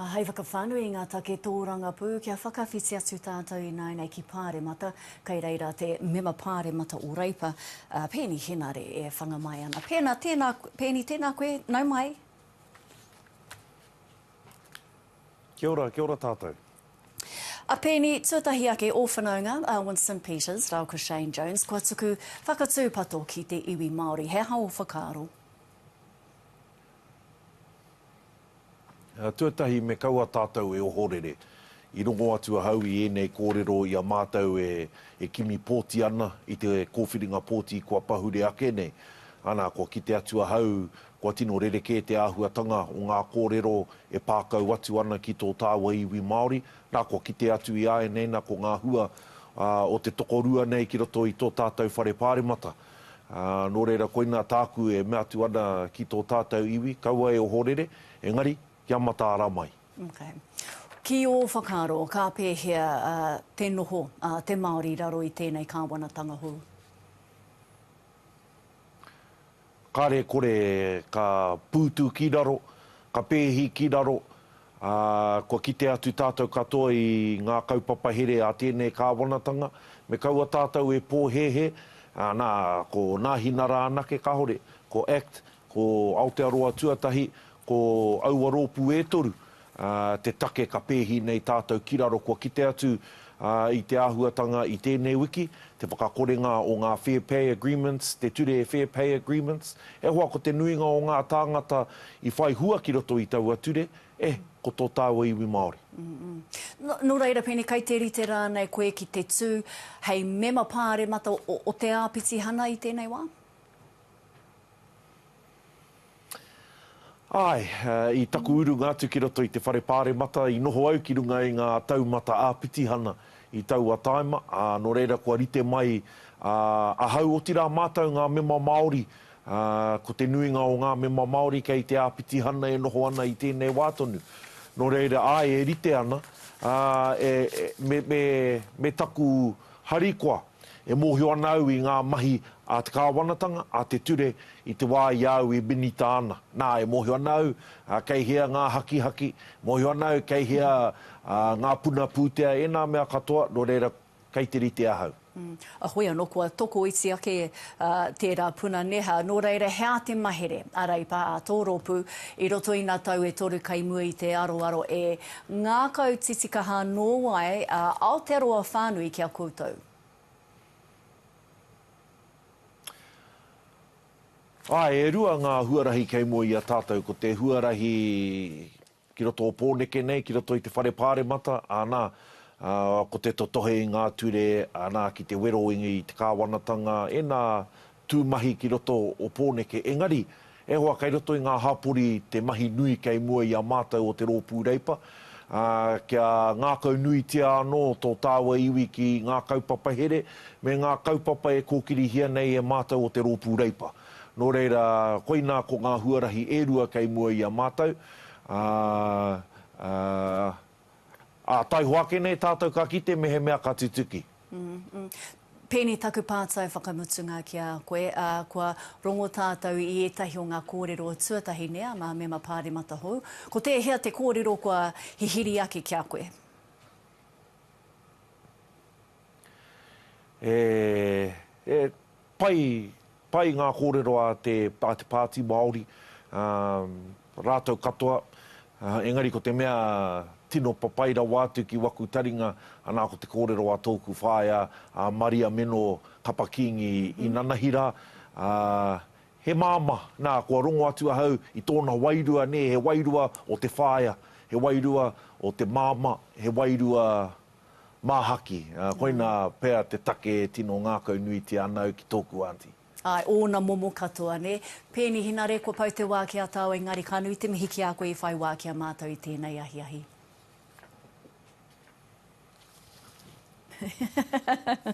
Hei whakawhanui ngā take tōrangapū kia whakawhiti atu tātou I nei ki pāremata, kei reira te mema pāremata o Reipa, Peeni Henare e whangamai ana. Peeni, tēnā koe, nau mai? Kia ora tātou. Peeni, tuatahi ake o whanaunga, Winston Peters, rau ko Shane Jones, kua tuku whakatūpato ki te iwi Māori. He hao whakaaro? Tuatahi me kaua tātou e ohorere. I rongo atu a hau I enei kōrero I a mātou e kimi pōti ana I te kōwhiringa pōti kua pahure ake nei. Ana kua kite atu a hau, kua tino rereke te āhuatanga o ngā kōrero e pākau atu ana ki tō tāua iwi Māori. Nā kua kite atu I ae nei, nā ko ngā hua o te tokorua nei ki roto I tō tātou whare pāremata. Nō reira koina tāku e mea atu ana ki tō tātou iwi, kaua e ohorere, engari, kia mata ara mai. Okay. Ki o whakaaro, ka pēhea te noho, te Māori raro I tēnei kāwanatanga hou? Kāre kore ka pūtū ki raro, ka pēhi ki raro, kua kite atu tātou katoa I ngā kaupapa here a tēnei kāwanatanga, me kaua tātou e pōhehe, nā ko nāhinara anake kahore, ko ACT, ko Aotearoa tuatahi, ko auaropu e toru, te take ka pēhi nei tātou kiraro kua kite atu I te āhuatanga I tēnei wiki, te whakakorenga o ngā Fair Pay Agreements, te ture Fair Pay Agreements, e hoa ko te nuinga o ngā tāngata I whai hua ki roto I taua ture, ko tō tāua iwi Māori. No reira, Peeni, kai te rite rānei koe ki te tū, hei mema pāremata o te āpiti hana I tēnei wā? Ai, I taku urunga atu ki roto I te whare pāremata, I noho au ki runga I ngā taumata āpiti hana I taua taima, no reira kua rite mai a hau o tira mātou ngā mema Māori, ko te nuinga o ngā mema Māori kei te āpiti hana e noho ana I tēnei wātonu. No reira, ai e rite ana, me taku harikoa, e mōhio ana au I ngā mahi a te kāwanatanga, a te ture I te wā I au e binita ana. Nā, e mōhio ana au, kei hea ngā haki-haki, mōhio ana au, kei hea ngā puna pūtea, e nā mea katoa, no reira, kei te rite ahau. Ahoy anō kua toko iti ake tērā puna neha. Nō reira, hea te mahere a Reipa a tōrangapū I roto I nā tau e toru kai mua I te aroaro e ngā kau titikaha nō wai Aotearoa whānui kia koutou. E rua ngā huarahi kei mua I a tātou, ko te huarahi ki roto o pōneke nei, ki roto I te whare pāremata, nā, ko te totohe I ngā ture, nā, ki te wero I te kāwanatanga, e nā tūmahi ki roto o pōneke. Engari, e hoa kei roto I ngā hapori te mahi nui kei mua I a mātou o te rōpū Reipa, kia ngā kau nui tia anō tō tāua iwi ki ngā kaupapa here, me ngā kaupapa e kōkirihia nei e mātou o te rōpū Reipa. Nō reira, koina ko ngā huarahi e rua kei mua I a mātou. Tai hoake nei tātou ka kite me he mea ka tutuki. Peeni, taku pātai whakamutunga ki a koe, kua rongo tātou I etahi o ngā kōrero tuatahi nea, mā mema pāremata hou. Ko te hea te kōrero kua hihiri ake ki a koe? Pai ngā kōrero a te pāti Māori, rātou katoa, engari ko te mea tino papaira wātu ki waku taringa, anā ko te kōrero a tōku whāia, Maria Meno Kapakingi I Nanahira, he māma, nā, kua rongo atu a hau I tōna wairua ne, he wairua o te whāia, he wairua o te māma, he wairua māhaki. Koina pēr te take tino ngākau nui te anau ki tōku anti. Ai, ōna momo katoa, ne? Peeni Henare, kua pau te wākia tāu engari ka nui te mihi ki a koe I whai wākia mātou I tēnei ahi.